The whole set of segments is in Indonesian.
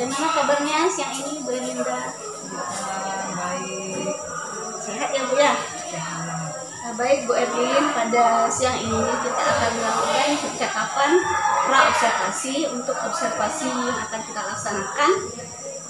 Bagaimana kabarnya siang ini Bu Erlinda? Baik. Sehat ya Bu ya? Baik Bu Erlin, pada siang ini kita akan melakukan percakapan pra-observasi untuk observasi yang akan kita laksanakan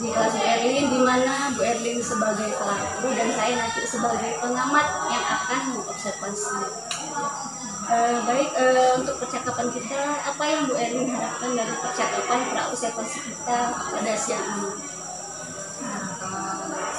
di kelas Bu Erlin, di mana Bu Erlin sebagai pelaku dan saya nanti sebagai pengamat yang akan mengobservasi. Untuk percakapan kita, apa yang Bu Erlin harapkan dari percakapan pra-observasi kita pada siang ini?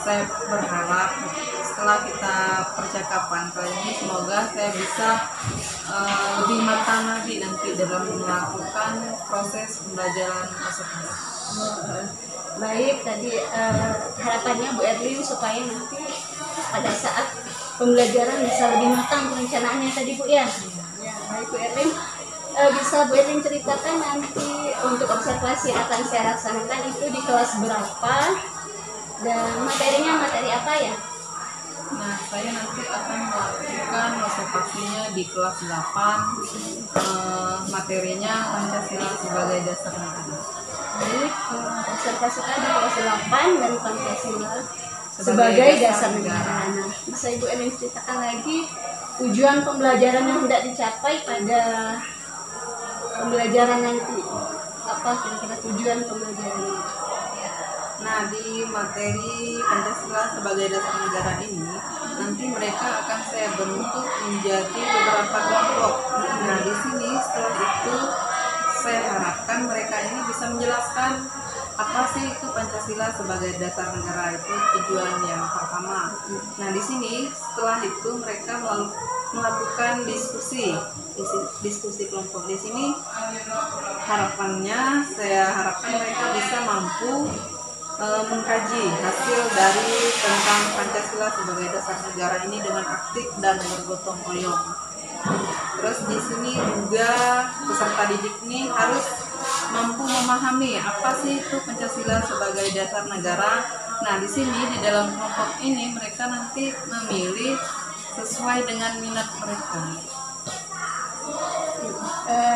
Saya berharap setelah kita percakapan kali ini semoga saya bisa lebih matang lagi nanti dalam melakukan proses pembelajaran observasi. Baik, tadi harapannya Bu Erlin supaya nanti pada saat pembelajaran bisa lebih matang perencanaannya tadi Bu ya. Ya, baik Bu Erlin. Bisa Bu Erlin ceritakan nanti untuk observasi yang akan saya laksanakan itu di kelas berapa dan materinya materi apa ya? Nah, saya nanti akan melakukan observasinya di kelas 8, materinya Pancasila sebagai dasar negara. Baik, observasikan di kelas 8 dan Pancasila sebagai dasar negara. Nah, bisa Ibu Erlin ceritakan lagi tujuan pembelajaran yang hendak dicapai pada pembelajaran nanti. Apa kira-kira tujuan pembelajaran? Nah, di materi Pancasila sebagai dasar negara ini, nanti mereka akan saya bentuk menjadi beberapa kelompok. Nah, di sini setelah itu saya harapkan mereka ini bisa menjelaskan apa sih itu Pancasila sebagai dasar negara, itu tujuan yang pertama. Nah, di sini setelah itu mereka melakukan diskusi kelompok. Di sini harapannya saya harapkan mereka bisa mampu mengkaji hasil dari tentang Pancasila sebagai dasar negara ini dengan aktif dan bergotong royong. Terus di sini juga peserta didik ini harus mampu memahami apa sih itu Pancasila sebagai dasar negara. Nah, di sini di dalam kelompok ini mereka nanti memilih sesuai dengan minat mereka.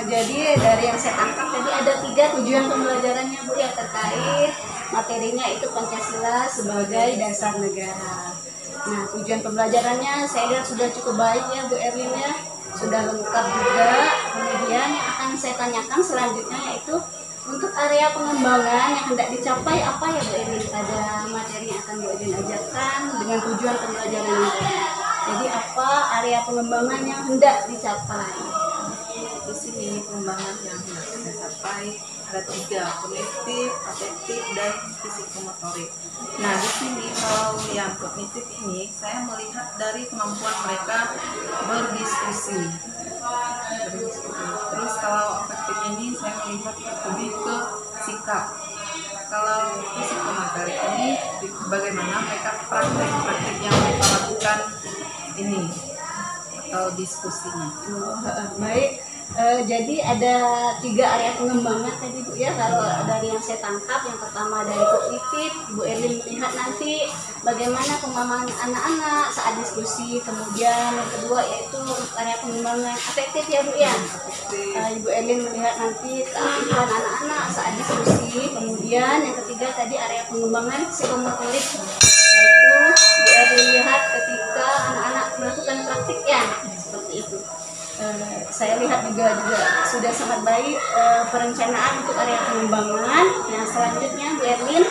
Jadi dari yang saya tangkap tadi ada 3 tujuan pembelajarannya Bu ya, terkait materinya itu Pancasila sebagai dasar negara. Nah, tujuan pembelajarannya saya lihat sudah cukup baik ya Bu Erlin ya, sudah lengkap juga. Kemudian akan saya tanyakan selanjutnya yaitu untuk area pengembangan yang hendak dicapai apa ya Bu Erlin pada materi yang akan Bu Erlin ajarkan dengan tujuan pembelajaran ini. Jadi apa area pengembangan yang hendak dicapai? Di sini pengembangan yang hendak saya capai ada 3, kognitif, afektif, dan psikomotorik. Nah, di sini kalau yang kognitif ini saya melihat dari kemampuan mereka berdiskusi. Terus kalau afektif ini saya melihat lebih ke sikap. Kalau psikomotorik ini bagaimana mereka praktek yang mereka lakukan ini atau diskusinya. Baik. Jadi ada 3 area pengembangan tadi Bu ya, kalau dari yang saya tangkap. Yang pertama dari kognitif, Bu Erlin melihat nanti bagaimana pemahaman anak-anak saat diskusi. Kemudian yang kedua yaitu area pengembangan afektif ya Bu ya. Ibu Erlin melihat nanti keaktifan anak-anak saat diskusi. Kemudian yang ketiga tadi area pengembangan psikomotorik, yaitu Bu Erlin lihat ketika anak-anak melakukan praktik ya, seperti itu. Saya lihat juga sudah sangat baik perencanaan untuk area pengembangan. Nah, selanjutnya Bu Erlin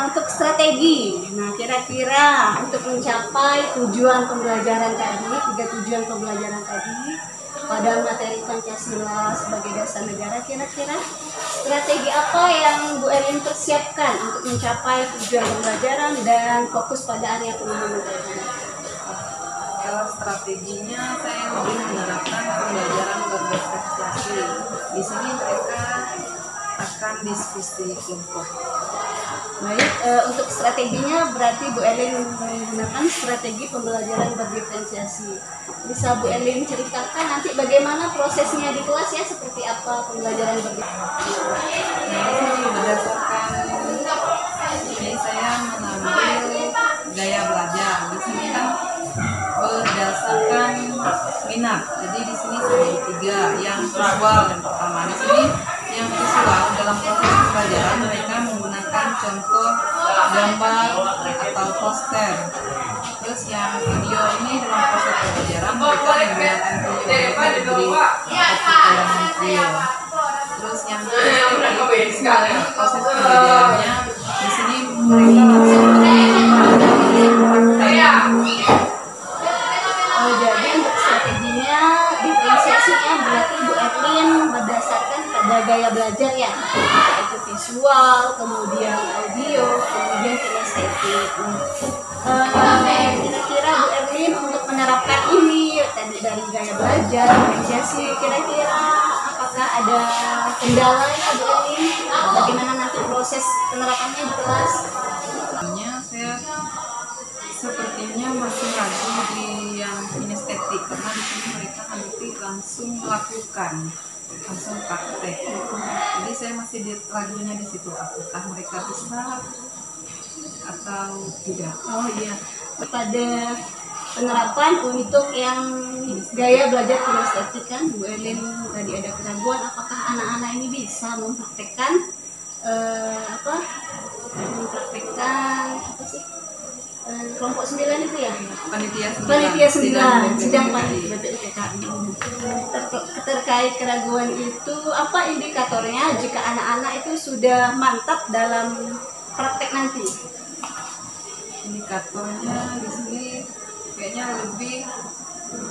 untuk strategi. Nah, kira-kira untuk mencapai tujuan pembelajaran tadi, 3 tujuan pembelajaran tadi pada materi Pancasila sebagai dasar negara, kira-kira strategi apa yang Bu Erlin persiapkan untuk mencapai tujuan pembelajaran dan fokus pada area pengembangan tadi? Kalau strateginya saya lebih menerapkan pembelajaran berdiferensiasi. Di sini mereka akan diskusi kelompok. Baik, untuk strateginya berarti Bu Erlin menggunakan strategi pembelajaran berdiferensiasi. Bisa Bu Erlin ceritakan nanti bagaimana prosesnya di kelas ya, seperti apa pembelajaran berdiferensiasi? Nah, di sini berdasarkan ini saya mengambil gaya belajar. Di sini kan berdasarkan minat. Jadi di sini saya 3, yang visual yang pertama. Di sini yang visual dalam proses contoh gambar atau poster. Terus yang video ini dalam proses pembelajaran mereka menggunakan video mereka diberi tayangan video. Terus yang proses pembelajarannya di sini mereka langsung Jadi untuk strateginya, diferensiasinya berarti Bu Erlin berdasarkan pada gaya belajar ya, itu visual, kemudian audio, kemudian kinestetik. Kira-kira Bu Erlin untuk menerapkan ini tadi dari gaya belajar, diferensiasi, kira-kira apakah ada kendala ya Bu Erlin? Bagaimana nanti proses penerapannya di kelas? Saya sepertinya masih ragu di yang kinestetik karena di sini mereka nanti langsung melakukan, langsung praktek. Jadi saya masih ragunya di situ, apakah mereka bisa atau tidak. Oh iya, pada penerapan untuk yang gaya belajar kinestetik kan Bu Erlin tadi ada keraguan apakah anak-anak ini bisa mempraktekkan apa sih kelompok 9 itu ya, panitia 9 sidang panitia BPUPKI. Terkait keraguan itu apa indikatornya jika anak-anak itu sudah mantap dalam praktek nanti? Indikatornya di sini kayaknya lebih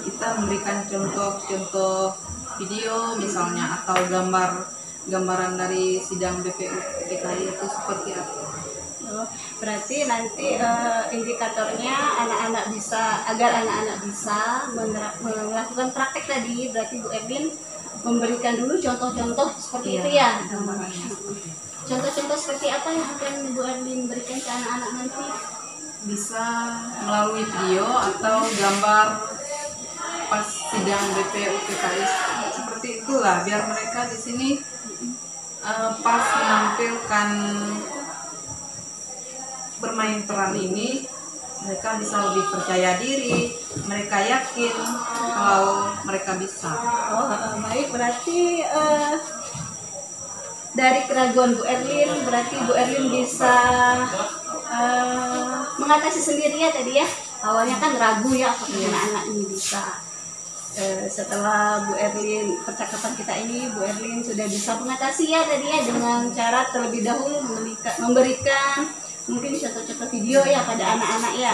kita memberikan contoh-contoh video misalnya atau gambaran dari sidang BPUPKI itu seperti apa. Berarti nanti indikatornya anak-anak bisa, agar anak-anak bisa melakukan praktek tadi, berarti Bu Erlin memberikan dulu contoh-contoh seperti itu ya. Contoh-contoh seperti apa yang akan Bu Erlin berikan ke anak-anak nanti? Bisa melalui video atau gambar pas sidang BPUPKI seperti itulah, biar mereka di sini pas menampilkan bermain peran ini mereka bisa lebih percaya diri, mereka yakin kalau mereka bisa. Baik, berarti dari keraguan Bu Erlin, berarti Bu Erlin bisa mengatasi sendiri ya tadi ya. Awalnya kan ragu ya apakah anak-anak ini bisa. Setelah Bu Erlin, percakapan kita ini, Bu Erlin sudah bisa mengatasi ya tadi ya dengan cara terlebih dahulu memberikan mungkin contoh-contoh video ya pada anak-anak ya.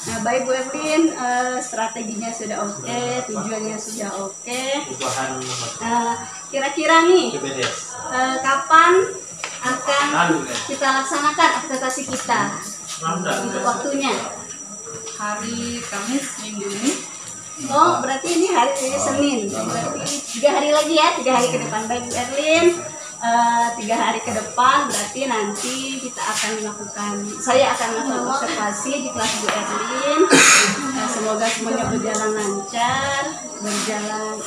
Nah, baik Bu Erlin, strateginya sudah oke, tujuannya sudah oke. Kira-kira nih, kapan akan kita laksanakan akreditasi kita? Untuk waktunya? Hari Kamis minggu ini. Oh, berarti ini hari Senin. Berarti 3 hari lagi ya, 3 hari ke depan. Baik Bu Erlin, 3 hari ke depan berarti nanti kita akan saya akan melakukan observasi di kelas Bu Erlin. Semoga semuanya berjalan lancar, berjalan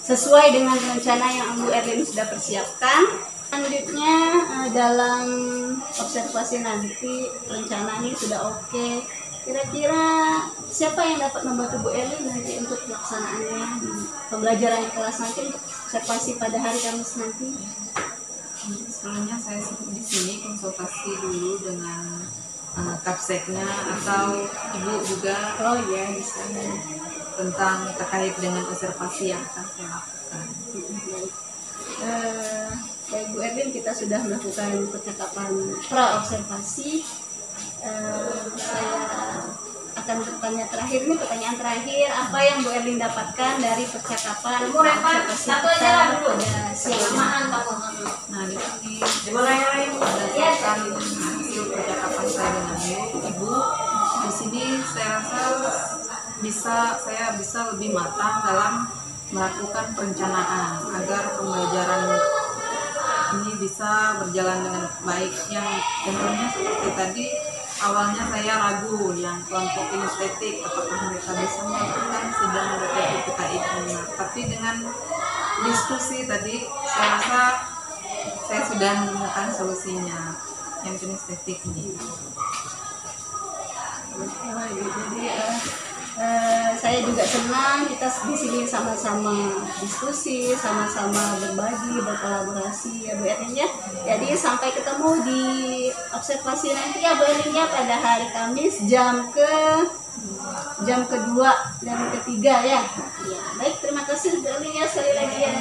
sesuai dengan rencana yang Bu Erlin sudah persiapkan. Selanjutnya dalam observasi nanti rencananya sudah oke. Kira-kira siapa yang dapat membantu Bu Erlin nanti untuk pelaksanaannya di pembelajaran di kelas nanti untuk observasi pada hari Kamis nanti? Sebelumnya saya di sini konsultasi dulu dengan kapseknya atau ibu juga. Oh iya, bisa. Tentang terkait dengan observasi yang akan saya lakukan. Baik Bu Erlin, kita sudah melakukan percakapan pra-observasi. Saya akan bertanya terakhir, ini pertanyaan terakhir, apa yang Bu Erlin dapatkan dari percakapan observasi kita pada siang ini? Nah, di sini berdasarkan hasil percakapan saya dengan ibu, di sini saya rasa saya bisa lebih matang dalam melakukan perencanaan agar pembelajaran ini bisa berjalan dengan baik. Yang contohnya seperti tadi, awalnya saya ragu yang kelompok kinestetik apakah mereka bisa melakukan sidang BPUPKI ini. Tapi dengan diskusi tadi saya rasa saya sudah menemukan solusinya yang kinestetik ini. Jadi Saya juga senang kita di sini sama-sama diskusi, sama-sama berbagi, berkolaborasi ya Bu Erlin ya. Jadi sampai ketemu di observasi nanti ya Bu Erlin ya pada hari Kamis jam kedua dan ketiga ya. Ya, baik, terima kasih Bu Erlin ya sekali lagi ya.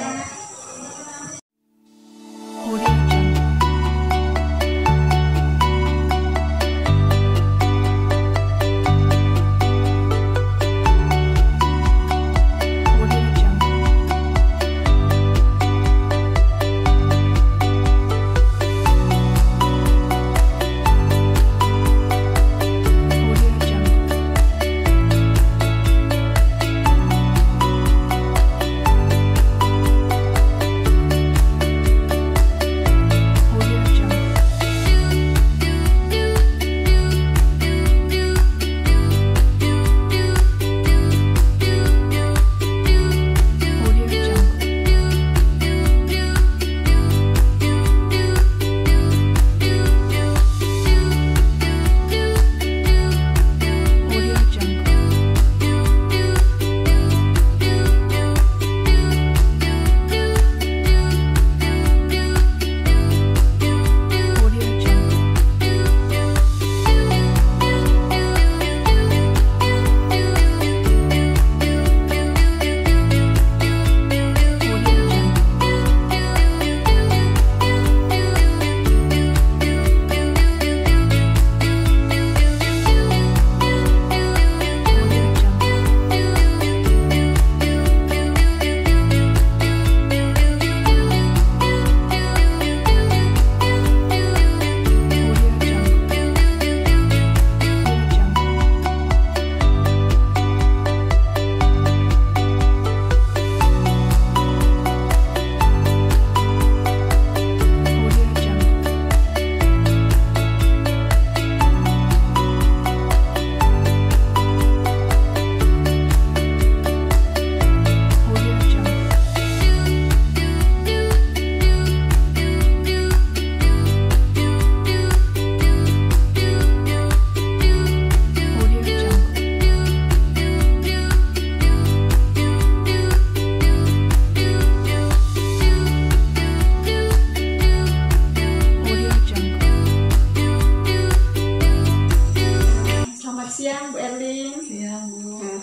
Siang Bu Erlin. Siang Bu. Nah,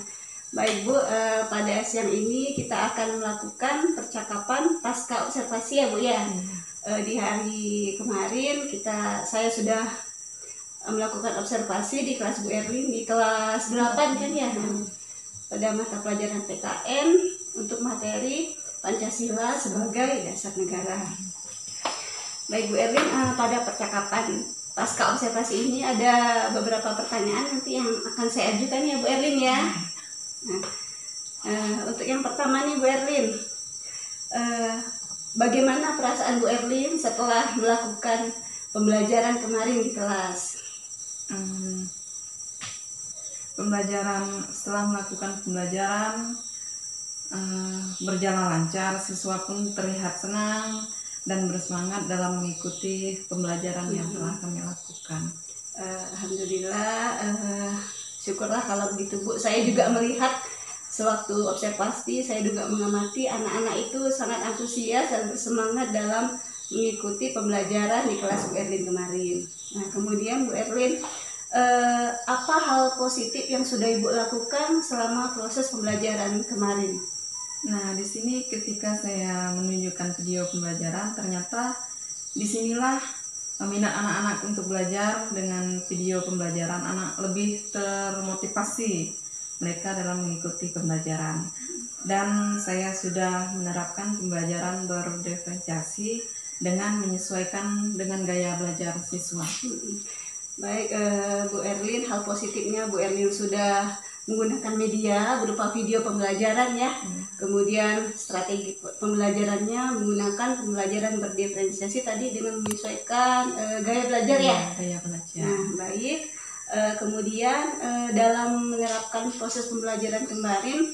baik Bu, pada siang ini kita akan melakukan percakapan pasca observasi ya Bu ya. Di hari kemarin saya sudah melakukan observasi di kelas Bu Erlin di kelas 8 kan ya. Pada mata pelajaran PKN untuk materi Pancasila sebagai dasar negara. Baik Bu Erlin, pada percakapan pasca observasi ini ada beberapa pertanyaan nanti yang akan saya ajukan ya Bu Erlin ya. Nah, untuk yang pertama nih Bu Erlin, bagaimana perasaan Bu Erlin setelah melakukan pembelajaran kemarin di kelas? Setelah melakukan pembelajaran berjalan lancar, siswa pun terlihat senang dan bersemangat dalam mengikuti pembelajaran yang telah kami lakukan. Alhamdulillah, syukurlah kalau begitu Bu. Saya juga melihat sewaktu observasi, saya juga mengamati anak-anak itu sangat antusias dan bersemangat dalam mengikuti pembelajaran di kelas Bu Erlin kemarin. Nah, kemudian Bu Erlin, apa hal positif yang sudah Ibu lakukan selama proses pembelajaran kemarin? Nah, di sini ketika saya menunjukkan video pembelajaran, ternyata disinilah minat anak-anak untuk belajar. Dengan video pembelajaran, anak lebih termotivasi mereka dalam mengikuti pembelajaran. Dan saya sudah menerapkan pembelajaran berdiferensiasi dengan menyesuaikan dengan gaya belajar siswa. Baik, Bu Erlin, hal positifnya Bu Erlin sudah menggunakan media berupa video pembelajaran ya. Kemudian strategi pembelajarannya menggunakan pembelajaran berdiferensiasi tadi dengan menyesuaikan gaya belajar ya. Gaya belajar. Nah, baik. Kemudian dalam menerapkan proses pembelajaran kemarin,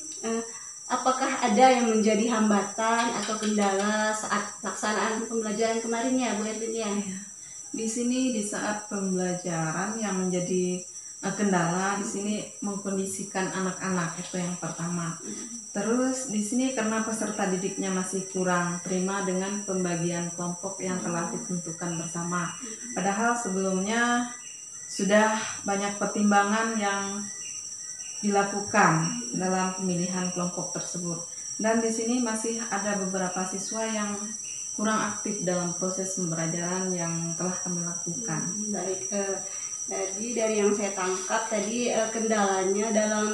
apakah ada yang menjadi hambatan atau kendala saat pelaksanaan pembelajaran kemarin ya Bu Erlin ya? Di sini di saat pembelajaran yang menjadi kendala di sini mengkondisikan anak-anak, itu yang pertama. Terus di sini karena peserta didiknya masih kurang terima dengan pembagian kelompok yang telah ditentukan bersama. Padahal sebelumnya sudah banyak pertimbangan yang dilakukan dalam pemilihan kelompok tersebut. Dan di sini masih ada beberapa siswa yang kurang aktif dalam proses pembelajaran yang telah kami lakukan. Baik, jadi dari yang saya tangkap tadi kendalanya dalam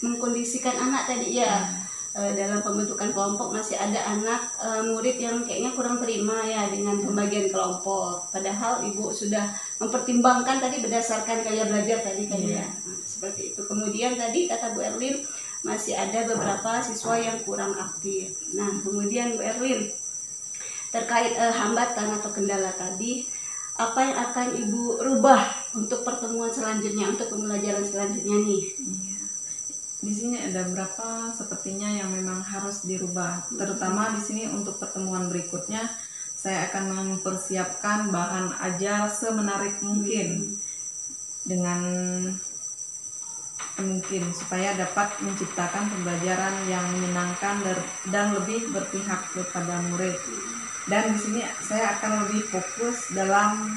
mengkondisikan anak tadi ya. Dalam pembentukan kelompok masih ada anak murid yang kayaknya kurang terima ya dengan pembagian kelompok. Padahal ibu sudah mempertimbangkan tadi berdasarkan gaya belajar tadi ya. Seperti itu. Kemudian tadi kata Bu Erlin masih ada beberapa siswa yang kurang aktif. Nah, kemudian Bu Erlin terkait hambatan atau kendala tadi, apa yang akan Ibu rubah untuk pertemuan selanjutnya, untuk pembelajaran selanjutnya nih? Di sini ada beberapa sepertinya yang memang harus dirubah, terutama di sini untuk pertemuan berikutnya saya akan mempersiapkan bahan ajar semenarik mungkin dengan mungkin supaya dapat menciptakan pembelajaran yang menyenangkan dan lebih berpihak kepada murid. Dan di sini saya akan lebih fokus dalam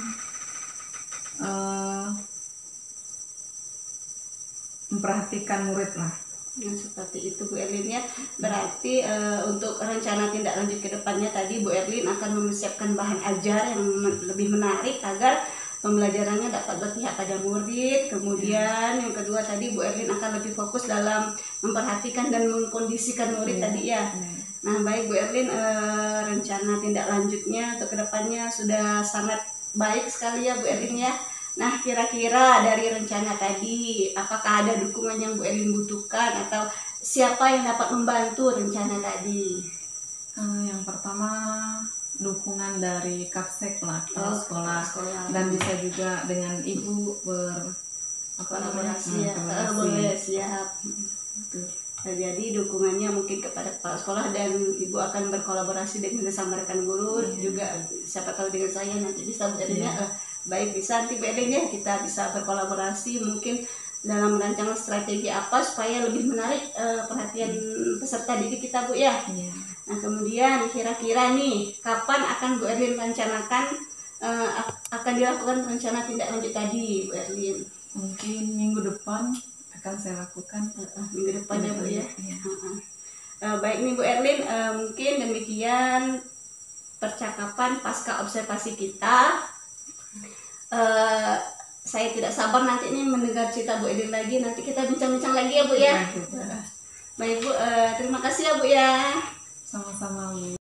memperhatikan murid lah. Nah, seperti itu Bu Erlin ya. Berarti untuk rencana tindak lanjut ke depannya tadi Bu Erlin akan mempersiapkan bahan ajar yang lebih menarik agar pembelajarannya dapat berpihak pada murid. Kemudian yang kedua tadi Bu Erlin akan lebih fokus dalam memperhatikan dan mengkondisikan murid tadi ya. Nah, baik Bu Erlin, rencana tindak lanjutnya untuk kedepannya sudah sangat baik sekali ya Bu Erlin ya. Nah, kira-kira dari rencana tadi, apakah ada dukungan yang Bu Erlin butuhkan atau siapa yang dapat membantu rencana tadi? Yang pertama dukungan dari Kapsek lah, sekolah, dan bisa juga dengan ibu kolaborasi ya. Boleh, siap. Nah, jadi dukungannya mungkin kepada kepala sekolah dan ibu akan berkolaborasi dengan sama rekan guru juga, siapa tahu dengan saya nanti bisa jadinya baik, bisa nanti bedanya kita bisa berkolaborasi mungkin dalam merancang strategi apa supaya lebih menarik perhatian peserta didik kita Bu ya. Nah, kemudian kira-kira nih kapan akan Bu Erlin rencanakan akan dilakukan rencana tindak lanjut tadi Bu Erlin? Mungkin minggu depan akan saya lakukan. Minggu depan ya Bu ya. Baik nih Bu Erlin, mungkin demikian percakapan pasca observasi kita. Saya tidak sabar nanti nih mendengar cerita Bu Erlin lagi. Nanti kita bincang-bincang lagi ya Bu ya. Baik Bu, terima kasih ya Bu ya. Sama-sama Bu.